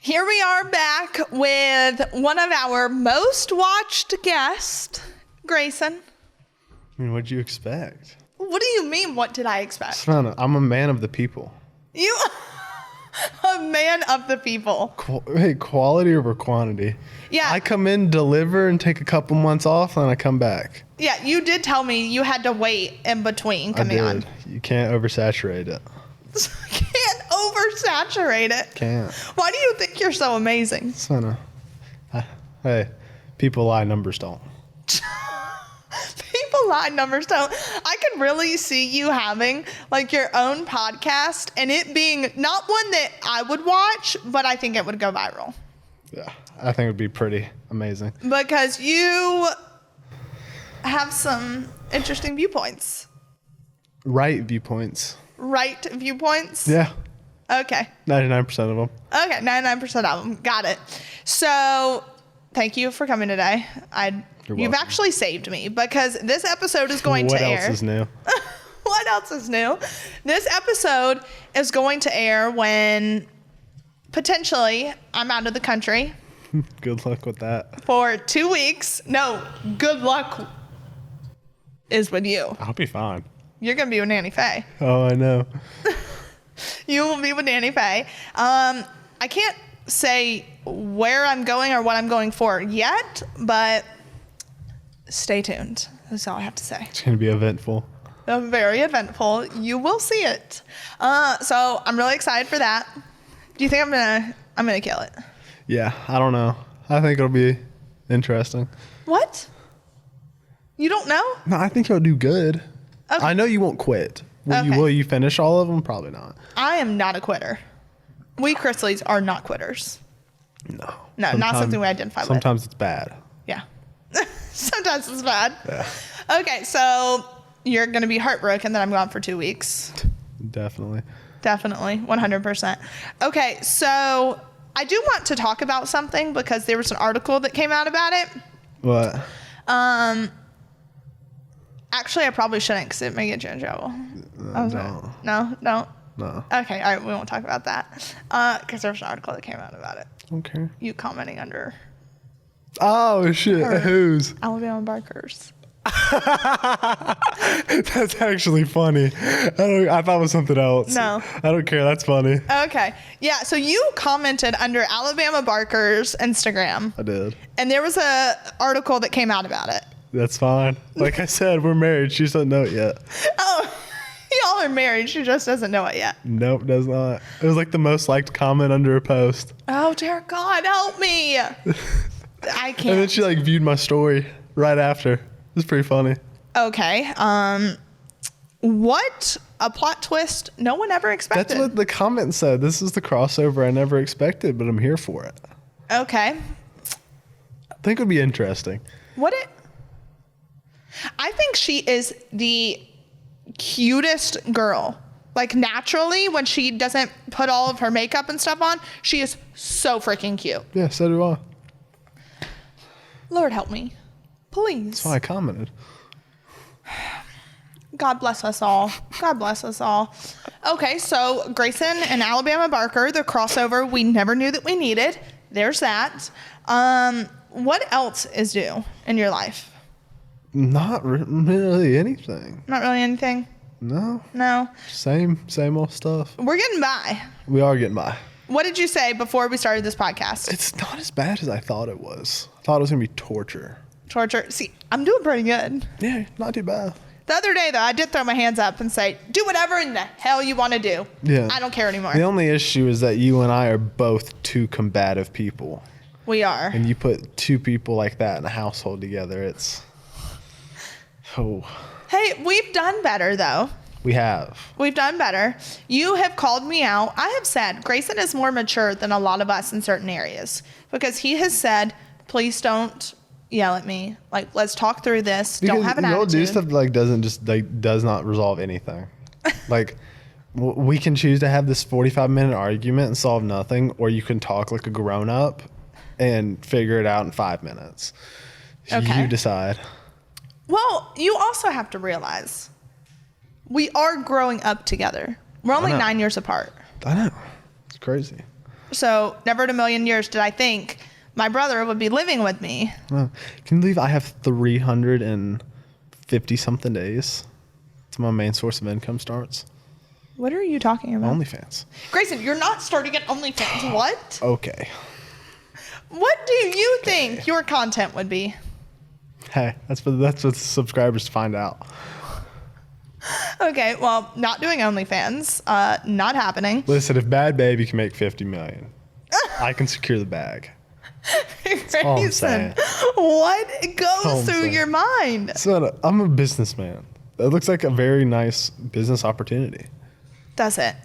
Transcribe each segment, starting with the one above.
Here we are back with one of our most watched guests, Grayson. I mean, what'd you expect? What do you mean, what did I expect? Savannah, I'm a man of the people. You a man of the people. Hey, quality over quantity. Yeah. I come in, deliver, and take a couple months off, and I come back. Yeah, you did tell me you had to wait in between coming on. You can't oversaturate it. Can't oversaturate it. Can't. Why do you think you're so amazing? Savannah, hey, people lie, numbers don't. People lie, numbers don't. I could really see you having like your own podcast and it being not one that I would watch, but I think it would go viral. Yeah, I think it would be pretty amazing. Because you have some interesting viewpoints. Right viewpoints. Right viewpoints? Yeah. Okay. 99% of them. Okay, 99% of them. Got it. So, thank you for coming today. You've actually saved me because this episode is going to air. What else is new? What else is new? This episode is going to air when potentially I'm out of the country. Good luck with that. For 2 weeks. No, good luck is with you. I'll be fine. You're going to be with Nanny Faye. Oh, I know. You will be with Nanny Faye. I can't say where I'm going or what I'm going for yet, but stay tuned. That's all I have to say. It's going to be eventful. Very eventful. You will see it. So I'm really excited for that. Do you think I'm gonna kill it? Yeah, I don't know. I think it'll be interesting. What? You don't know? No, I think you'll do good. Okay. I know you won't quit. Will you finish all of them? Probably not. I am not a quitter. We Chrisleys are not quitters. No. No, not something we identify with. Sometimes it's bad. Yeah. Sometimes it's bad. Yeah. Okay, so you're going to be heartbroken that I'm gone for 2 weeks. Definitely. Definitely. 100%. Okay, so I do want to talk about something because there was an article that came out about it. What? Actually, I probably shouldn't because it may get you in trouble. No. No? Don't? No. Okay, all right, we won't talk about that because there was an article that came out about it. Okay. You commenting under Oh, shit. Who's? Alabama Barkers. That's actually funny. I thought it was something else. No. I don't care. That's funny. Okay. Yeah, so you commented under Alabama Barkers Instagram. I did. And there was a article that came out about it. That's fine. Like I said, we're married. She doesn't know it yet. Oh, y'all are married. She just doesn't know it yet. Nope, does not. It was like the most liked comment under a post. Oh, dear God, help me. I can't. And then she like viewed my story right after. It was pretty funny. Okay. What a plot twist no one ever expected. That's what the comment said. This is the crossover I never expected, but I'm here for it. Okay. I think it would be interesting. I think she is the cutest girl. Like naturally, when she doesn't put all of her makeup and stuff on, she is so freaking cute. Yeah, so do I. Lord help me. Please. That's why I commented. God bless us all. God bless us all. Okay, so Grayson and Alabama Barker, the crossover we never knew that we needed. There's that. What else is due in your life? Not really anything. Not really anything? No. No. Same old stuff. We're getting by. We are getting by. What did you say before we started this podcast? It's not as bad as I thought it was. I thought it was going to be torture. Torture. See, I'm doing pretty good. Yeah, not too bad. The other day, though, I did throw my hands up and say, do whatever in the hell you want to do. Yeah. I don't care anymore. The only issue is that you and I are both two combative people. We are. And you put two people like that in a household together, it's... Oh. Hey, we've done better, though. We have. We've done better. You have called me out. I have said Grayson is more mature than a lot of us in certain areas because he has said, please don't yell at me. Like, let's talk through this. Because don't have an you'll attitude. do stuff that like does not resolve anything. Like, we can choose to have this 45-minute argument and solve nothing, or you can talk like a grown-up and figure it out in 5 minutes. Okay. You decide. Well, you also have to realize we are growing up together. We're only 9 years apart. I know. It's crazy. So never in a million years did I think my brother would be living with me. Can you believe I have 350 something days till my main source of income starts? What are you talking about? OnlyFans. Grayson, you're not starting at OnlyFans. What? Okay. What do you think your content would be? Hey, that's what subscribers find out. Okay, well, not doing OnlyFans. Not happening. Listen, if Bad Baby can make 50 million, I can secure the bag. all I'm saying. What all goes I'm through saying. your mind? So I'm a businessman. It looks like a very nice business opportunity. Does it?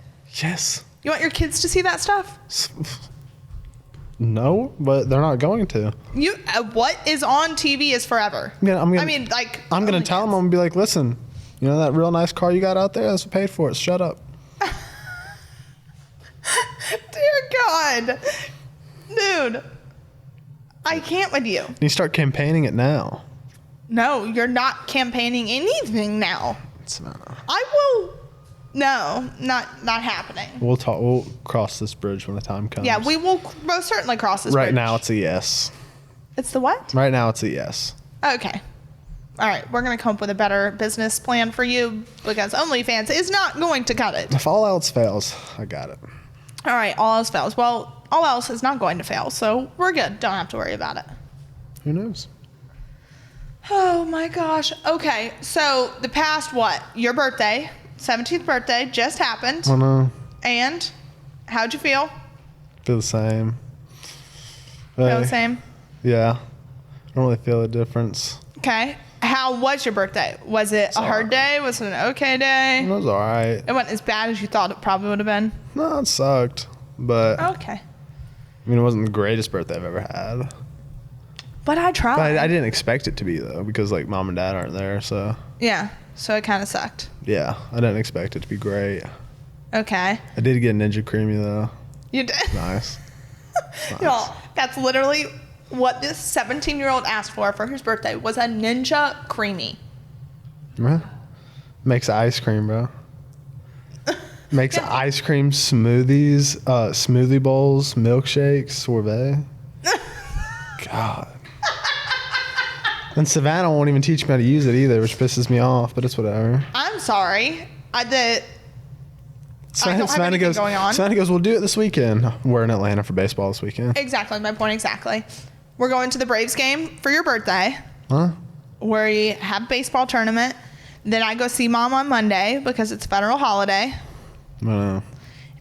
Yes. You want your kids to see that stuff? No, but they're not going to. You what is on TV is forever. I'm gonna I'm gonna tell them. I'm gonna be like, listen, you know that real nice car you got out there? That's what paid for it. Shut up. Dear God, dude, I can't with you. You start campaigning it now. No, you're not campaigning anything now. Savannah. I will. No, not happening. We'll talk. We'll cross this bridge when the time comes. Yeah, we will most certainly cross this Right bridge. now, it's a yes. It's the what? Right now, it's a yes. Okay. All right, we're going to come up with a better business plan for you because OnlyFans is not going to cut it. If all else fails, I got it. All right, all else fails. Well, all else is not going to fail, so we're good. Don't have to worry about it. Who knows? Oh my gosh. Okay, so the past what? Your birthday, 17th birthday, just happened. Oh no. And how'd you feel? Feel the same. Feel the Hey, same? Yeah. I don't really feel a difference. Okay. How was your birthday? Was it a hard day? Was it an okay day? It was alright. It wasn't as bad as you thought it probably would have been. No, it sucked. But, Okay. I mean, it wasn't the greatest birthday I've ever had. But I tried. But I didn't expect it to be, though, because, like, mom and dad aren't there, so. Yeah, so it kind of sucked. Yeah, I didn't expect it to be great. Okay. I did get Ninja Creamy, though. You did? Nice. Y'all, that's literally what this 17-year-old asked for his birthday was a Ninja Creamy. Yeah. Makes ice cream, bro. Makes ice cream smoothies, smoothie bowls, milkshakes, sorbet. God. And Savannah won't even teach me how to use it either, which pisses me off, but it's whatever. I'm sorry. I don't have anything goes, going on. Savannah goes, we'll do it this weekend. We're in Atlanta for baseball this weekend. Exactly, my point exactly. We're going to the Braves game for your birthday. Huh? Where you have baseball tournament. Then I go see mom on Monday because it's a federal holiday. I don't know.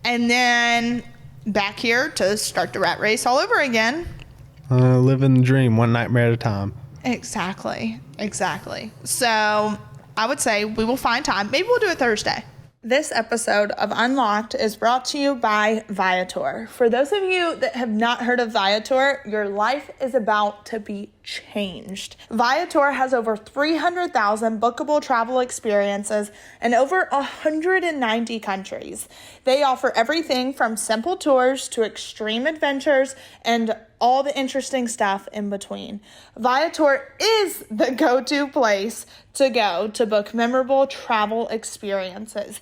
And then back here to start the rat race all over again. Living the dream, one nightmare at a time. Exactly. So I would say we will find time. Maybe we'll do it Thursday. This episode of Unlocked is brought to you by Viator. For those of you that have not heard of Viator, your life is about to be changed. Viator has over 300,000 bookable travel experiences in over 190 countries. They offer everything from simple tours to extreme adventures and all the interesting stuff in between. Viator is the go-to place to go to book memorable travel experiences.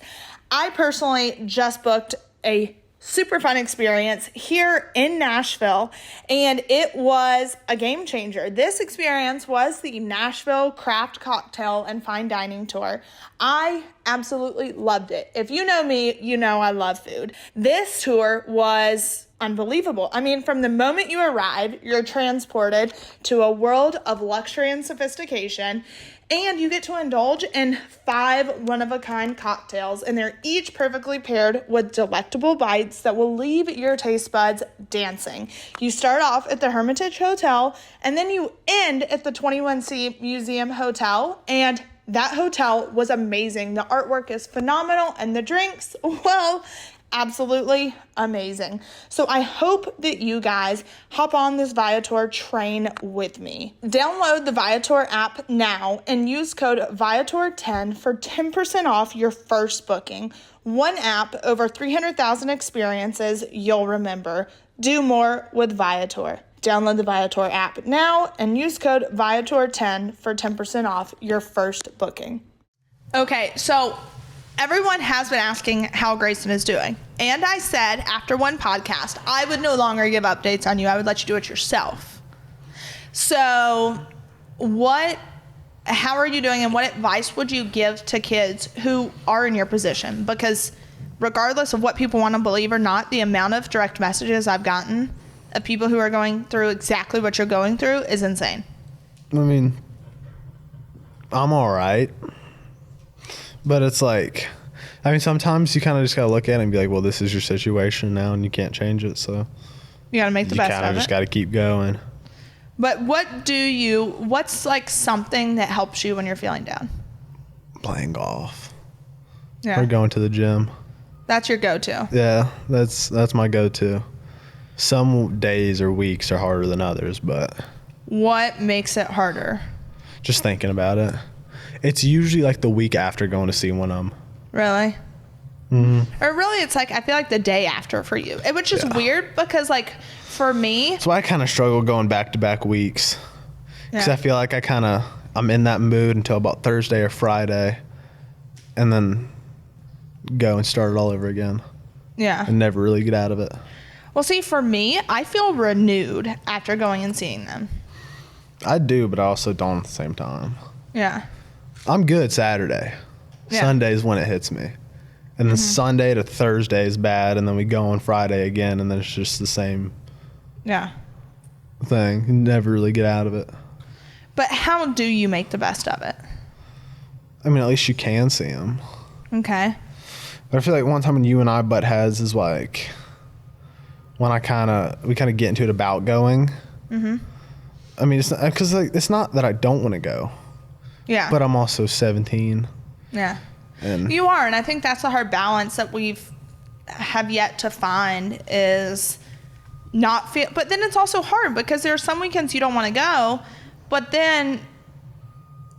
I personally just booked a super fun experience here in Nashville, and it was a game changer. This experience was the Nashville Craft Cocktail and Fine Dining Tour. I absolutely loved it. If you know me, you know I love food. This tour was unbelievable. I mean, from the moment you arrive, you're transported to a world of luxury and sophistication, and you get to indulge in 5 one-of-a-kind cocktails, and they're each perfectly paired with delectable bites that will leave your taste buds dancing. You start off at the Hermitage Hotel, and then you end at the 21C Museum Hotel, and that hotel was amazing. The artwork is phenomenal, and the drinks, well, absolutely amazing. So I hope that you guys hop on this Viator train with me. Download the Viator app now and use code Viator10 for 10% off your first booking. One app, over 300,000 experiences you'll remember. Do more with Viator. Download the Viator app now and use code Viator10 for 10% off your first booking. Okay, so everyone has been asking how Grayson is doing. And I said after one podcast, I would no longer give updates on you. I would let you do it yourself. So how are you doing, and what advice would you give to kids who are in your position? Because regardless of what people want to believe or not, the amount of direct messages I've gotten of people who are going through exactly what you're going through is insane. I mean, I'm all right. But it's like, I mean, sometimes you kind of just got to look at it and be like, well, this is your situation now and you can't change it. So you got to make the best of it. You kind of just got to keep going. But what's like something that helps you when you're feeling down? Playing golf. Yeah. Or going to the gym. That's your go-to. Yeah, that's my go-to. Some days or weeks are harder than others, but. What makes it harder? Just thinking about it. It's usually like the week after going to see one of them. Really? Mm-hmm. Or really, it's like, I feel like the day after for you. Which is weird because, like, for me. That's why I kind of struggle going back-to-back weeks. Because I feel like I'm in that mood until about Thursday or Friday. And then go and start it all over again. Yeah. And never really get out of it. Well, see, for me, I feel renewed after going and seeing them. I do, but I also don't at the same time. Yeah. I'm good Saturday. Yeah. Sunday's when it hits me. And then Sunday to Thursday is bad, and then we go on Friday again, and then it's just the same thing. You never really get out of it. But how do you make the best of it? I mean, at least you can see them. Okay. But I feel like one time when you and I butt heads is like when we kind of get into it about going. Mm-hmm. I mean, it's not that I don't want to go. Yeah. But I'm also 17. Yeah. And you are, and I think that's a hard balance that have yet to find is not feel. But then it's also hard because there are some weekends you don't want to go, but then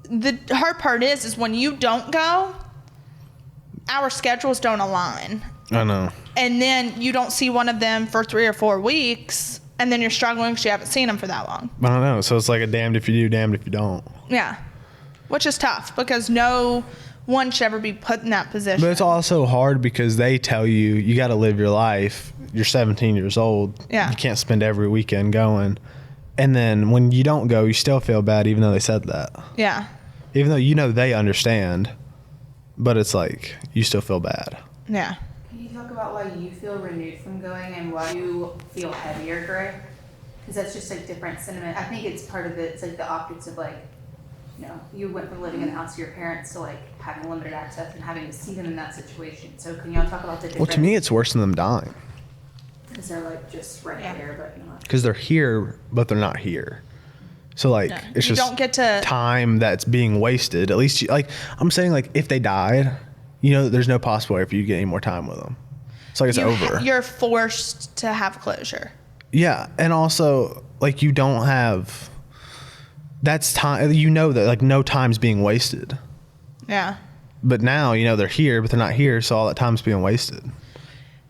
the hard part is when you don't go, our schedules don't align. I know. And then you don't see one of them for 3 or 4 weeks, and then you're struggling because you haven't seen them for that long. I don't know. So it's like a damned if you do, damned if you don't. Yeah. Which is tough because no one should ever be put in that position. But it's also hard because they tell you got to live your life. You're 17 years old. Yeah. You can't spend every weekend going. And then when you don't go, you still feel bad even though they said that. Yeah. Even though they understand. But it's like you still feel bad. Yeah. Can you talk about why you feel renewed from going and why you feel heavier, Gray? Because that's just like different sentiment. I think it's part of it. It's like the optics of like, you went from living in the house of your parents to like having limited access and having to see them in that situation. So can y'all talk about the difference? Well, to me, it's worse than them dying. Because they're like just right there, but not. Because they're here, but they're not here. So like, it's you just don't get to time that's being wasted. At least, I'm saying like if they died, there's no possibility for you to get any more time with them. It's like it's over. You're forced to have closure. Yeah, and also like you don't have. That's time. That like no time's being wasted. Yeah. But now they're here, but they're not here, so all that time's being wasted.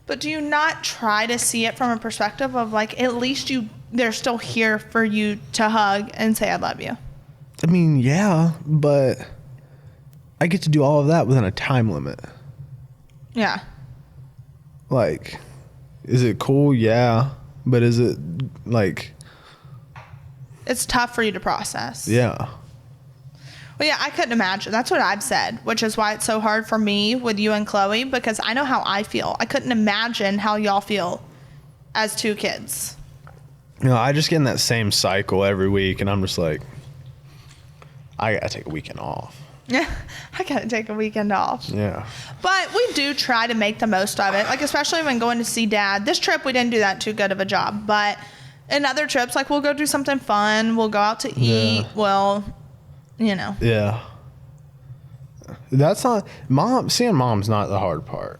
But do you not try to see it from a perspective of like at least they're still here for you to hug and say I love you? I mean, yeah, but I get to do all of that within a time limit. Yeah. Like, is it cool? Yeah, but is it like? It's tough for you to process. Yeah. Well, yeah, I couldn't imagine. That's what I've said, which is why it's so hard for me with you and Chloe, because I know how I feel. I couldn't imagine how y'all feel as 2 kids. I just get in that same cycle every week, and I'm just like, I gotta take a weekend off. Yeah, I gotta take a weekend off. Yeah. But we do try to make the most of it, like especially when going to see Dad. This trip, we didn't do that too good of a job, but in other trips, like we'll go do something fun. We'll go out to eat. Yeah. Well, Yeah. That's not seeing mom's not the hard part.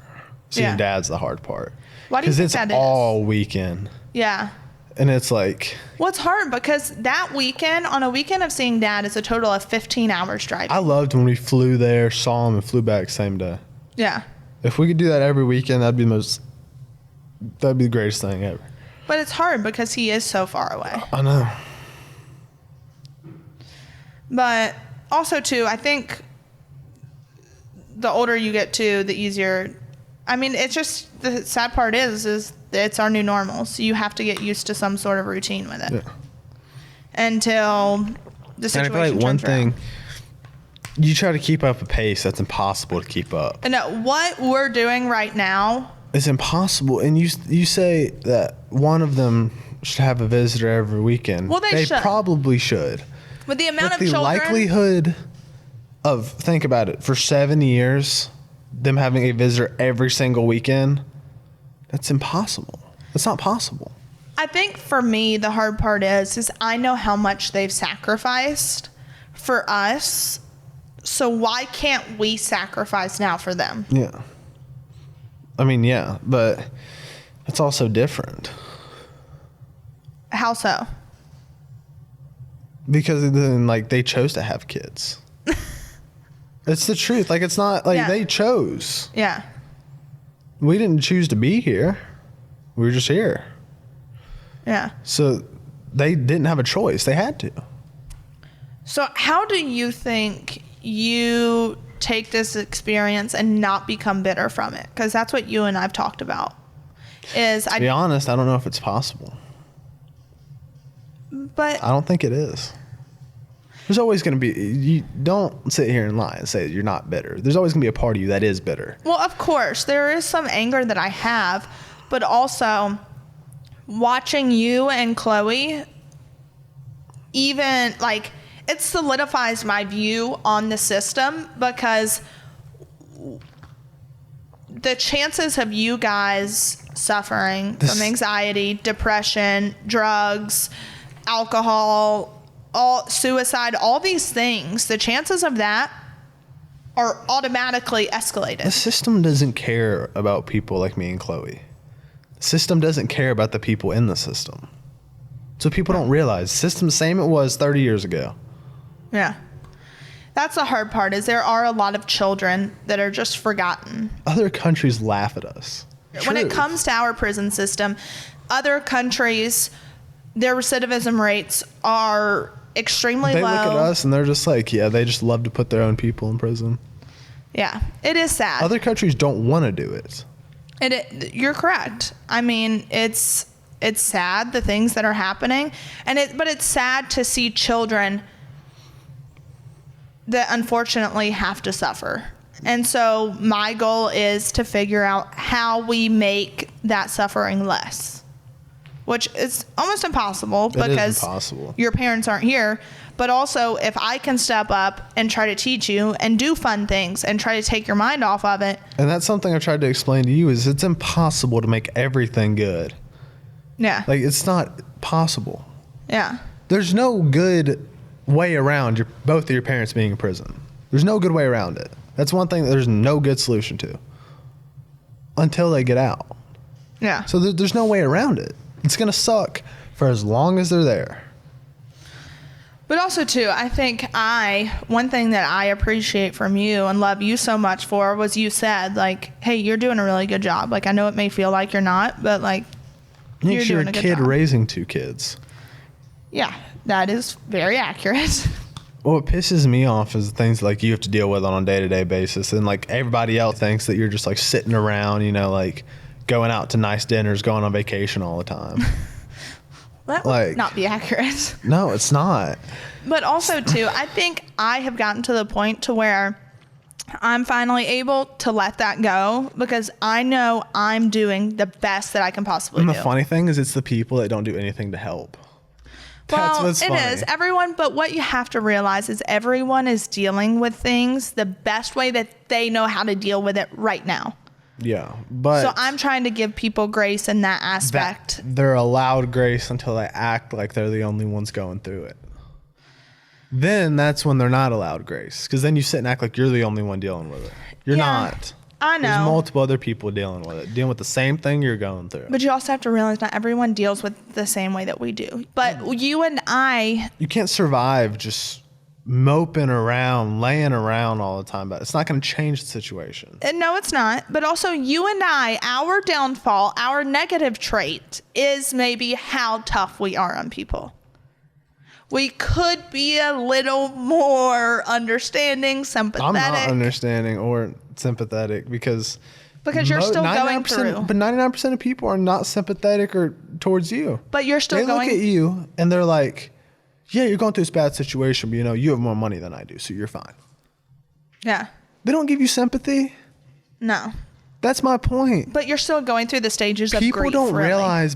Seeing dad's the hard part. Why do you think it's that is? all weekend. Yeah. And it's like. Well, it's hard because that weekend, on a weekend of seeing Dad, is a total of 15 hours driving. I loved when we flew there, saw him, and flew back same day. Yeah. If we could do that every weekend, that'd be the greatest thing ever. But it's hard because he is so far away. I know. But also, too, I think the older you get too, the easier. I mean, it's just, the sad part is it's our new normal. So you have to get used to some sort of routine with it. Yeah. Until the situation And I feel like one turns around. thing, you try to keep up a pace that's impossible to keep up. No, what we're doing right now. It's impossible. And you say that one of them should have a visitor every weekend. Well, they should. Probably should. With the amount But of the children. likelihood of, think about it, for 7 years, them having a visitor every single weekend, that's impossible. It's not possible. I think for me, the hard part is I know how much they've sacrificed for us. So why can't we sacrifice now for them? Yeah. I mean, yeah, but it's also different. How so? Because then, like, they chose to have kids. It's the truth. Like, it's not like they chose. Yeah. We didn't choose to be here. We were just here. Yeah. So they didn't have a choice. They had to. So how do you think you take this experience and not become bitter from it? Because that's what you and I've talked about. To be honest, I don't know if it's possible. But I don't think it is. There's always going to be, you don't sit here and lie and say you're not bitter. There's always going to be a part of you that is bitter. well, of course, there is some anger that I have, but also watching you and Chloe, even like it solidifies my view on the system, because the chances of you guys suffering from anxiety, depression, drugs, alcohol, suicide, all these things, the chances of that are automatically escalated. The system doesn't care about people like me and Chloe. The system doesn't care about the people in the system. So people don't realize the system's the same it was 30 years ago. Yeah. That's the hard part, is there are a lot of children that are just forgotten. Other countries laugh at us. When it Truth. comes to our prison system, other countries, their recidivism rates are extremely They low. look at us and they're just like, yeah, they just love to put their own people in prison. Yeah, it is sad. Other countries don't want to do it. You're correct. I mean, it's sad, the things that are happening, but it's sad to see children that unfortunately have to suffer. And so my goal is to figure out how we make that suffering less, which is almost impossible because impossible. Your parents aren't here. But also, if I can step up and try to teach you and do fun things and try to take your mind off of it. And that's something I've tried to explain to you, is it's impossible to make everything good. Yeah. Like, it's not possible. Yeah. There's no good way around both of your parents being in prison. There's no good way around it. That's one thing that there's no good solution to until they get out. Yeah. So there's no way around it. It's going to suck for as long as they're there. But also, too, I think one thing that I appreciate from you and love you so much for was you said, like, hey, you're doing a really good job. Like, I know it may feel like you're not, but, like, you're doing a good kid job. raising 2 kids. Yeah, that is very accurate. What pisses me off is the things like you have to deal with on a day-to-day basis. And, like, everybody else thinks that you're just, like, sitting around, like, going out to nice dinners, going on vacation all the time. That would not be accurate. No, it's not. But also, too, I think I have gotten to the point to where I'm finally able to let that go, because I know I'm doing the best that I can possibly do. And the funny thing is, it's the people that don't do anything to help. That's Well, what's it funny. is. Everyone, but what you have to realize is everyone is dealing with things the best way that they know how to deal with it right now. Yeah, but So I'm trying to give people grace in that aspect. they're allowed grace until they act like they're the only ones going through it. Then that's when they're not allowed grace, because then you sit and act like you're the only one dealing with it. You're Yeah, not. I know. There's multiple other people dealing with it, dealing with the same thing you're going through. But you also have to realize not everyone deals with the same way that we do. But you and I, You can't survive just moping around, laying around all the time, but it's not going to change the situation. no, it's not. But also you and I, our downfall, our negative trait is maybe how tough we are on people. We could be a little more understanding, sympathetic. I'm not understanding or sympathetic because you're still going 99%, through. But 99% of people are not sympathetic or towards you. But you're still they going. They look at you and they're like, yeah, you're going through this bad situation, but you have more money than I do, so you're fine. Yeah. They don't give you sympathy. No. That's my point. But you're still going through the stages of grief. People don't realize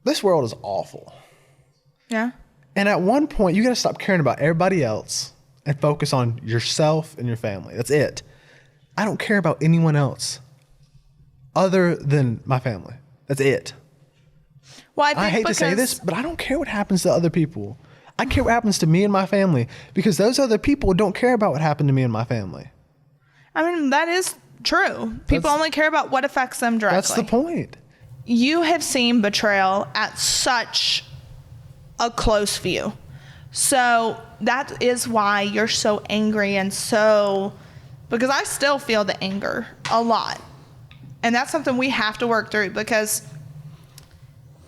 this world is awful. Yeah. And at one point, you got to stop caring about everybody else and focus on yourself and your family. That's it. I don't care about anyone else other than my family. That's it. Well, I hate to say this, but I don't care what happens to other people. I care what happens to me and my family because those other people don't care about what happened to me and my family. I mean, that is true. People only care about what affects them directly. That's the point. You have seen betrayal at such a close view. So that is why you're so angry because I still feel the anger a lot. And that's something we have to work through because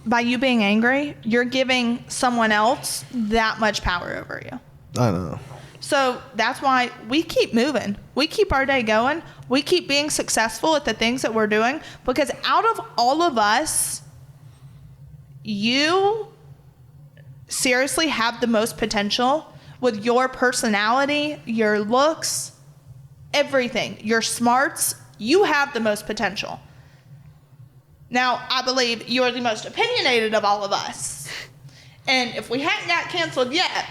by you being angry, you're giving someone else that much power over you. I know. So that's why we keep moving. We keep our day going. We keep being successful at the things that we're doing because out of all of us, you seriously have the most potential with your personality, your looks, everything, your smarts. You have the most potential. Now, I believe you're the most opinionated of all of us. And if we hadn't got canceled yet,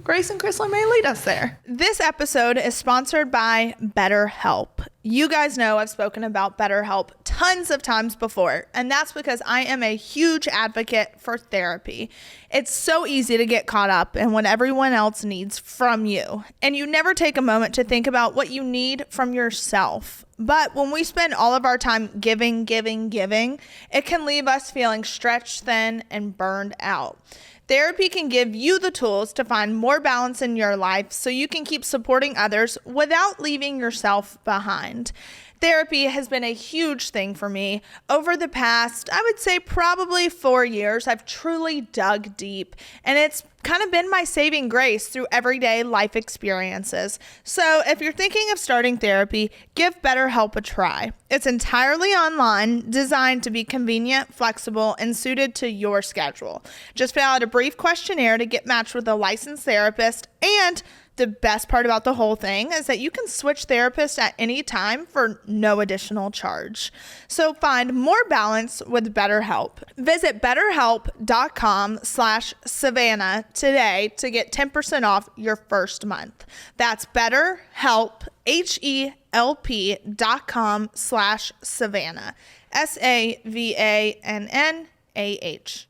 Grayson Chrisley may lead us there. This episode is sponsored by BetterHelp. You guys know I've spoken about BetterHelp tons of times before, and that's because I am a huge advocate for therapy. It's so easy to get caught up in what everyone else needs from you, and you never take a moment to think about what you need from yourself. But when we spend all of our time giving, it can leave us feeling stretched thin and burned out. Therapy can give you the tools to find more balance in your life so you can keep supporting others without leaving yourself behind. Therapy has been a huge thing for me. Over the past, I would say probably 4 years, I've truly dug deep, and it's kind of been my saving grace through everyday life experiences. So if you're thinking of starting therapy, give BetterHelp a try. It's entirely online, designed to be convenient, flexible, and suited to your schedule. Just fill out a brief questionnaire to get matched with a licensed therapist, and the best part about the whole thing is that you can switch therapists at any time for no additional charge. So find more balance with BetterHelp. Visit betterhelp.com/Savannah today to get 10% off your first month. That's BetterHelp, HELP.com/Savannah. SAVANNAH.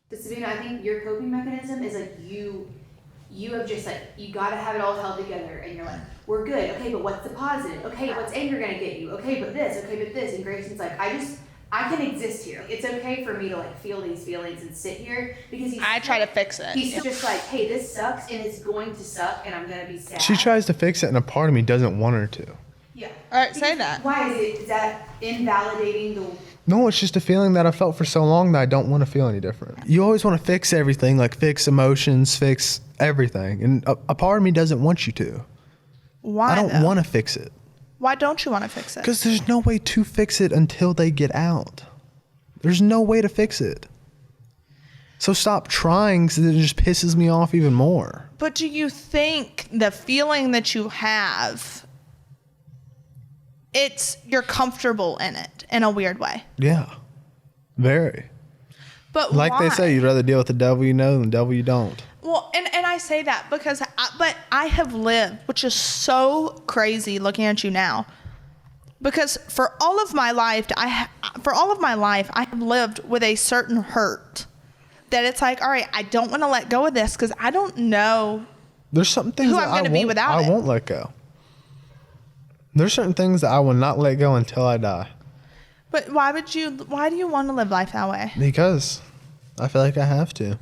But Savannah, I think your coping mechanism is like you have just like, you gotta have it all held together and you're like, we're good. Okay, but what's the positive? Okay, what's anger gonna get you? Okay, but this. And Grayson's like, I can exist here. It's okay for me to like feel these feelings and sit here because I try to fix it. He's just like, hey, this sucks and it's going to suck and I'm gonna be sad. She tries to fix it and a part of me doesn't want her to. Yeah. All right, say that. Why is that invalidating the... No, it's just a feeling that I felt for so long that I don't want to feel any different. You always want to fix everything, like fix emotions, fix everything. And a part of me doesn't want you to. Why? I don't want to fix it. Why don't you want to fix it? Because there's no way to fix it until they get out. There's no way to fix it. So stop trying because it just pisses me off even more. But do you think the feeling that you have, you're comfortable in it in a weird way? Yeah. Very. But like why? they say, you'd rather deal with the devil you know than the devil you don't. Well, and I say that because I have lived, which is so crazy looking at you now. Because for all of my life, I have lived with a certain hurt that it's like, all right, I don't want to let go of this because I don't know There's some things who that I'm going to be without I won't let go. There's certain things that I will not let go until I die. But why do you want to live life that way? Because I feel like I have to.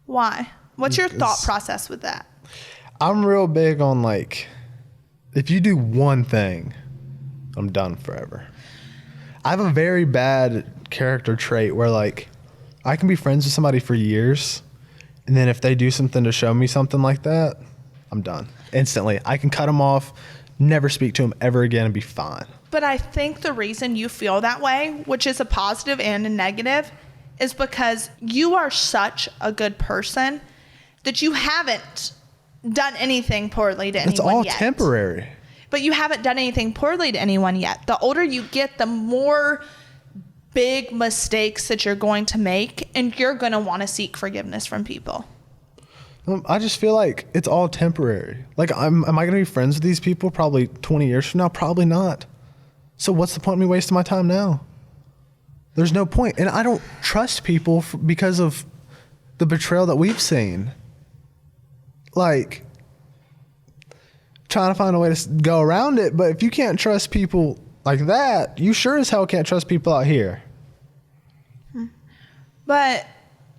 Why? What's your thought process with that? I'm real big on like, if you do one thing, I'm done forever. I have a very bad character trait where like, I can be friends with somebody for years, and then if they do something to show me something like that, I'm done. instantly. I can cut them off, never speak to them ever again, and be fine. But I think the reason you feel that way, which is a positive and a negative, is because you are such a good person that you haven't done anything poorly to anyone yet. It's all temporary. But you haven't done anything poorly to anyone yet. The older you get, the more big mistakes that you're going to make, and you're going to want to seek forgiveness from people. I just feel like it's all temporary. Like, am I going to be friends with these people probably 20 years from now? Probably not. So what's the point of me wasting my time now? There's no point. And I don't trust people because of the betrayal that we've seen. Like, trying to find a way to go around it. But if you can't trust people like that, you sure as hell can't trust people out here. But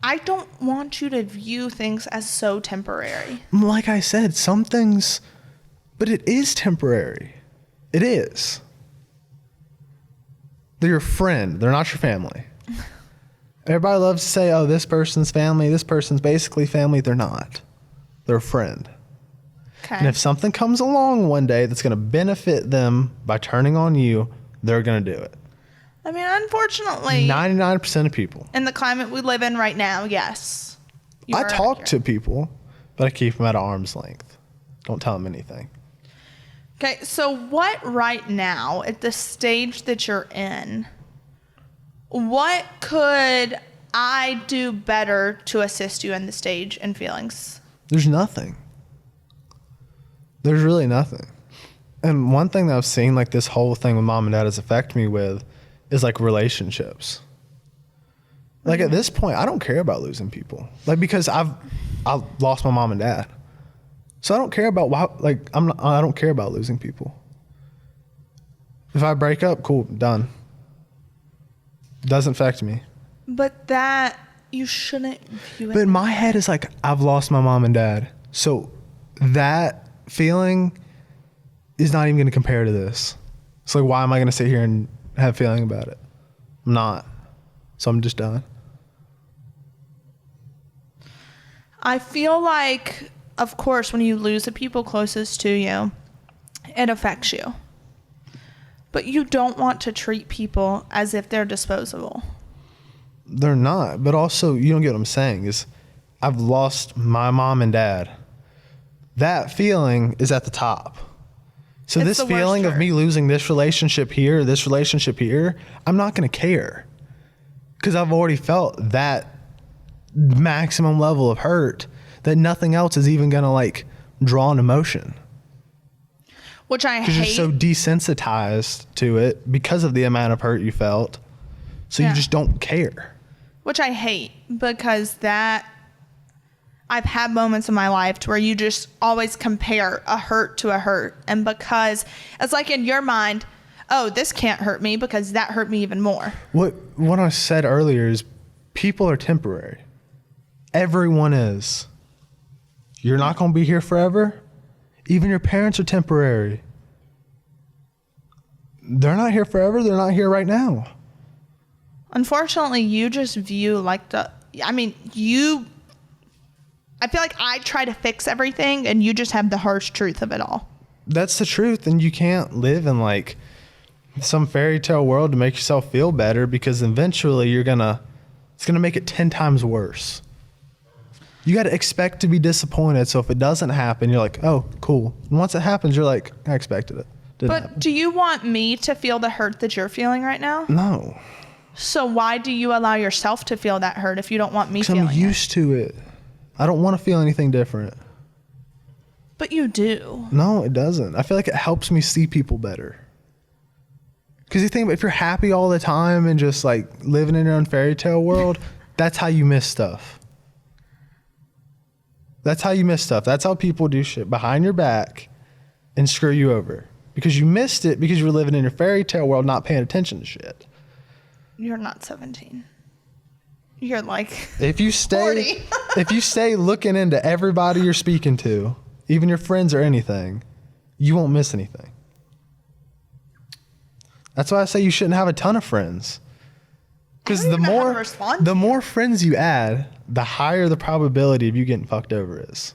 I don't want you to view things as so temporary. Like I said, some things, but it is temporary. It is. They're your friend. They're not your family. Everybody loves to say, oh, this person's family, this person's basically family. They're not. They're a friend. Okay. And if something comes along one day that's going to benefit them by turning on you, they're going to do it. I mean, unfortunately, 99% of people. in the climate we live in right now, yes. I talk to people, but I keep them at arm's length. Don't tell them anything. Okay, so what right now, at the stage that you're in, what could I do better to assist you in the stage and feelings? There's nothing. There's really nothing. And one thing that I've seen, like, this whole thing with mom and dad has affected me with is, like, relationships. Like, at this point, I don't care about losing people. Like, because I lost my mom and dad. So I don't care about I don't care about losing people. If I break up, cool, done. Doesn't affect me. But that, you shouldn't view it. But in my head, it's like, I've lost my mom and dad. So that feeling is not even going to compare to this. It's like, why am I going to sit here and have a feeling about it? I'm not. So I'm just done. I feel like, of course, when you lose the people closest to you, it affects you. But you don't want to treat people as if they're disposable. They're not. But also, you don't get what I'm saying, is I've lost my mom and dad. That feeling is at the top. So It's this the worst feeling of hurt. me losing this relationship here, I'm not going to care. Because I've already felt that maximum level of hurt that nothing else is even going to, like, draw an emotion. Which I Because you're hate. so desensitized to it because of the amount of hurt you felt. So Yeah. you just don't care. Which I hate, because that, I've had moments in my life to where you just always compare a hurt to a hurt. And because it's like in your mind, oh, this can't hurt me because that hurt me even more. What I said earlier is people are temporary. Everyone is. You're not going to be here forever. Even your parents are temporary. They're not here forever. They're not here right now. Unfortunately, you just view like I feel like I try to fix everything and you just have the harsh truth of it all. That's the truth. And you can't live in, like, some fairy tale world to make yourself feel better, because eventually it's going to make it 10 times worse. You got to expect to be disappointed. So if it doesn't happen, you're like, oh, cool. And once it happens, you're like, I expected it. Didn't But happen. do you want me to feel the hurt that you're feeling right now? No. So why do you allow yourself to feel that hurt if you don't want me 'Cause feeling I'm used to it. I don't want to feel anything different. it? But you do. No, it doesn't. I feel like it helps me see people better. Because you think about, if you're happy all the time and just, like, living in your own fairy tale world, that's how you miss stuff. That's how you miss stuff. That's how people do shit behind your back and screw you over. Because you missed it because you were living in your fairy tale world, not paying attention to shit. You're not 17. You're like If you 40. if you stay looking into everybody you're speaking to, even your friends or anything, you won't miss anything. That's why I say you shouldn't have a ton of friends. Because I don't even know how to respond the to more friends you add, the higher the probability of you getting fucked over is.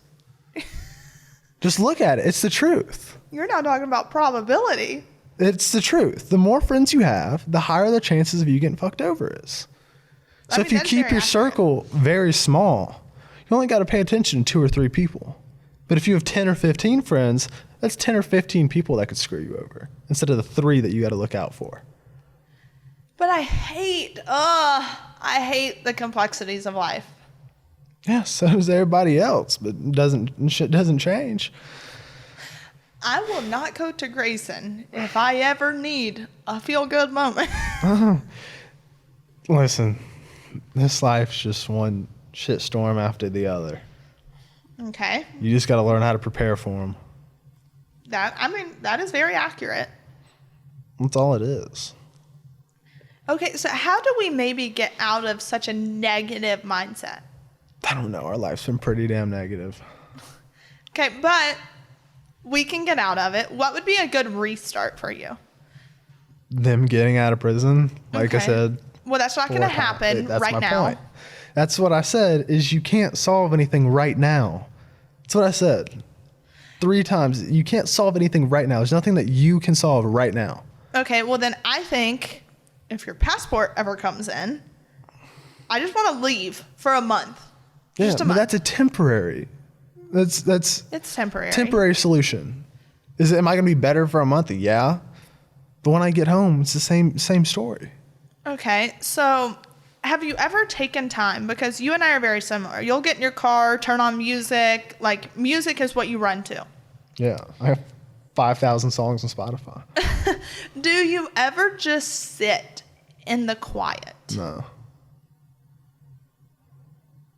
Just look at it. It's the truth. You're not talking about probability. It's the truth. The more friends you have, the higher the chances of you getting fucked over is. So if you keep your circle very small, you only got to pay attention to 2 or 3 people. But if you have 10 or 15 friends, that's 10 or 15 people that could screw you over instead of the 3 that you got to look out for. But I hate the complexities of life. Yeah, so does everybody else, but shit doesn't change. I will not go to Grayson if I ever need a feel-good moment. Listen, this life's just one shitstorm after the other. Okay. You just got to learn how to prepare for them. That is very accurate. That's all it is. Okay, so how do we maybe get out of such a negative mindset? I don't know. Our life's been pretty damn negative. Okay, but we can get out of it. What would be a good restart for you? Them getting out of prison, like I said. Well, that's not going to happen right now. Point. That's what I said, is you can't solve anything right now. That's what I said 3 times. You can't solve anything right now. There's nothing that you can solve right now. Okay, well then I think if your passport ever comes in, I just want to leave for a month. Yeah, just a but month. that's a temporary. It's temporary. Temporary solution. Am I going to be better for a month? Yeah. But when I get home, it's the same story. Okay, so have you ever taken time, because you and I are very similar. You'll get in your car, turn on music. Like, music is what you run to. Yeah, I have 5,000 songs on Spotify. Do you ever just sit in the quiet? No.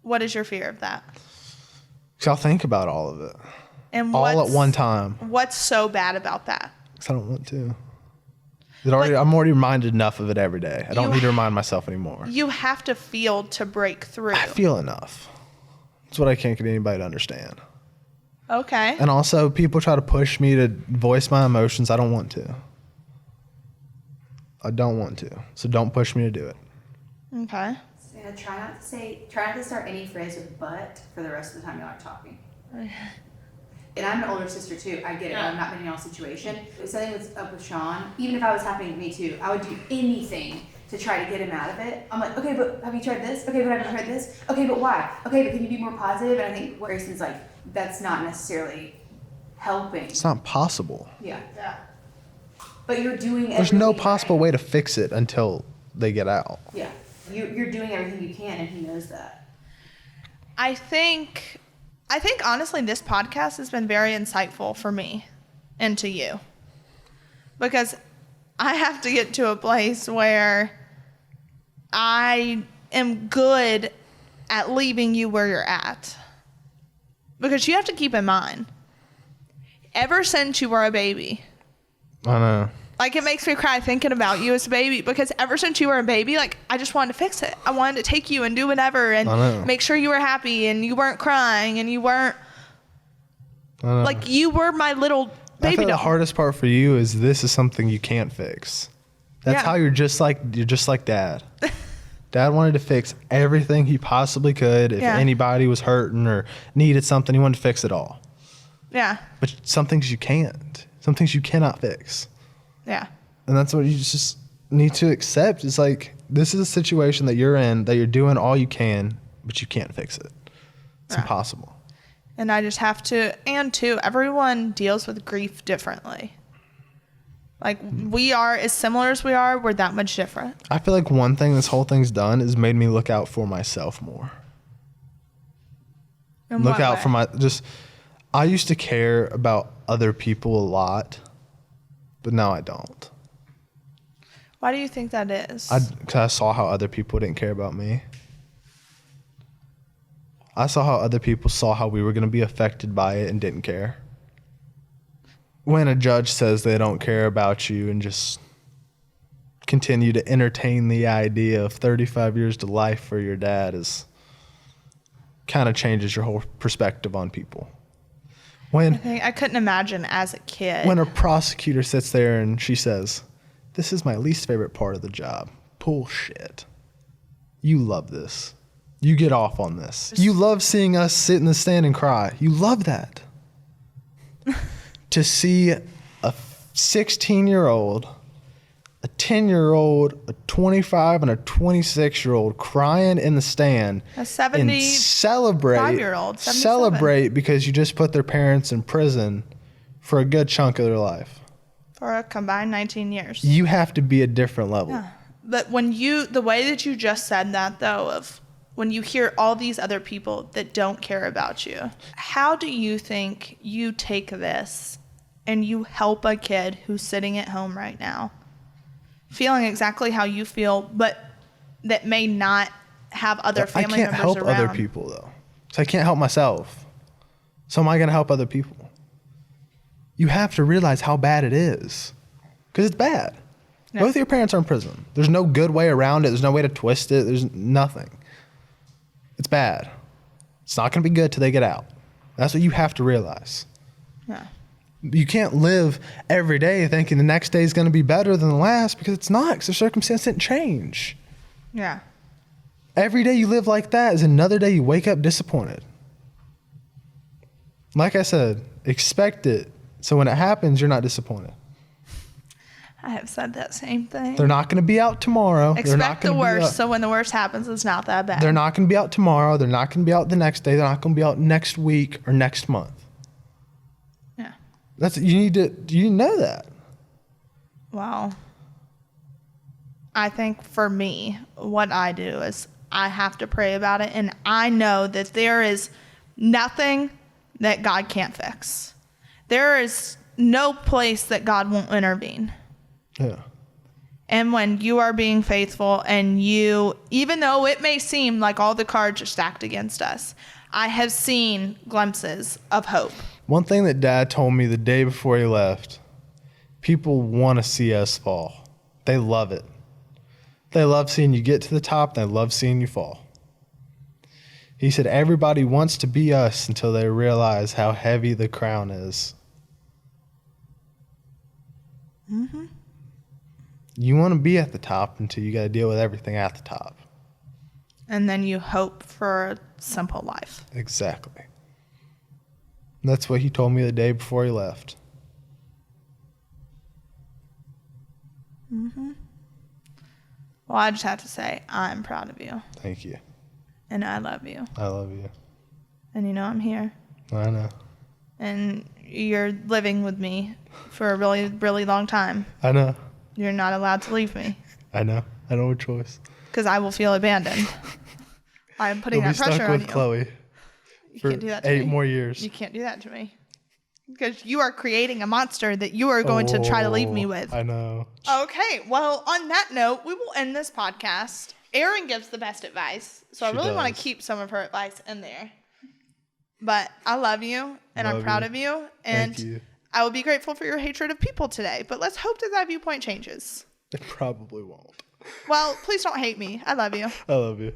What is your fear of that? Because I'll think about all of it. And all at one time. What's so bad about that? Because I don't want to. I'm already reminded enough of it every day. I don't need to remind myself anymore. You have to feel to break through. I feel enough. That's what I can't get anybody to understand. Okay. And also, people try to push me to voice my emotions. I don't want to. I don't want to. So don't push me to do it. Okay. So try not to start any phrase with but for the rest of the time y'all are talking. And I'm an older sister too. I get it. I'm not been in y'all's situation. If something was up with Sean, even if I was happening to me too, I would do anything to try to get him out of it. I'm like, okay, but have you tried this? Okay, but have you tried this? Okay, but why? Okay, but can you be more positive? And I think Grayson's like, that's not necessarily helping. It's not possible. Yeah. But you're doing everything. There's no possible way to fix it until they get out. Yeah. You're doing everything you can, and he knows that. I think honestly this podcast has been very insightful for me and to you, because I have to get to a place where I am good at leaving you where you're at, because you have to keep in mind, ever since you were a baby, I know. like, it makes me cry thinking about you as a baby, because ever since you were a baby, like, I just wanted to fix it. I wanted to take you and do whatever and make sure you were happy and you weren't crying and you weren't, like, you were my little baby doll. The hardest part for you is this is something you can't fix. That's how you're just like Dad. Dad wanted to fix everything he possibly could. If anybody was hurting or needed something, he wanted to fix it all. Yeah. But some things you can't. Some things you cannot fix. Yeah. And that's what you just need to accept. It's like, this is a situation that you're in, that you're doing all you can, but you can't fix it. It's impossible. And I just have to, and too, everyone deals with grief differently. Like, we are, as similar as we are, we're that much different. I feel like one thing this whole thing's done is made me look out for myself more. Look out for I used to care about other people a lot, but now I don't. Why do you think that is? Because I saw how other people didn't care about me. I saw how other people saw how we were going to be affected by it and didn't care. When a judge says they don't care about you and just continue to entertain the idea of 35 years to life for your dad is kind of changes your whole perspective on people. I couldn't imagine as a kid. When a prosecutor sits there and she says, "This is my least favorite part of the job." Bullshit. You love this. You get off on this. You love seeing us sit in the stand and cry. You love that. to see a 16-year-old, a 10-year-old, a 25, and a 26-year-old crying in the stand A and 75-year-old, 77. celebrate because you just put their parents in prison for a good chunk of their life. For a combined 19 years. You have to be a different level. Yeah. But the way that you just said that, though, of when you hear all these other people that don't care about you, how do you think you take this and you help a kid who's sitting at home right now, feeling exactly how you feel, but that may not have other family members around? I can't help other people, though. So I can't help myself. So am I going to help other people? You have to realize how bad it is. Because it's bad. Yeah. Both of your parents are in prison. There's no good way around it. There's no way to twist it. There's nothing. It's bad. It's not going to be good till they get out. That's what you have to realize. Yeah. You can't live every day thinking the next day is going to be better than the last, because it's not, because the circumstance didn't change. Yeah. Every day you live like that is another day you wake up disappointed. Like I said, expect it, so when it happens, you're not disappointed. I have said that same thing. They're not going to be out tomorrow. Expect the worst, so when the worst happens, it's not that bad. They're not going to be out tomorrow. They're not going to be out the next day. They're not going to be out next week or next month. Yeah. You need to know that. Well, I think for me, what I do is I have to pray about it, and I know that there is nothing that God can't fix. There is no place that God won't intervene. Yeah. And when you are being faithful and even though it may seem like all the cards are stacked against us, I have seen glimpses of hope. One thing that Dad told me the day before he left, people want to see us fall. They love it. They love seeing you get to the top. They love seeing you fall. He said everybody wants to be us until they realize how heavy the crown is. Mm-hmm. You want to be at the top until you got to deal with everything at the top. And then you hope for a simple life. Exactly. That's what he told me the day before he left. Mm-hmm. Well, I just have to say, I'm proud of you. Thank you. And I love you. I love you. And you know I'm here. I know. And you're living with me for a really, really long time. I know. You're not allowed to leave me. I know. I know a choice. Because I will feel abandoned. I'm putting that pressure on you. You'll be stuck with Chloe for can't do that to me. 8 more years. You can't do that to me. Because you are creating a monster that you are going to try to leave me with. I know. Okay. Well, on that note, we will end this podcast. Erin gives the best advice. So I really want to keep some of her advice in there. But I love you, and I'm proud of you. And Thank you. I will be grateful for your hatred of people today. But let's hope that that viewpoint changes. It probably won't. Well, please don't hate me. I love you. I love you.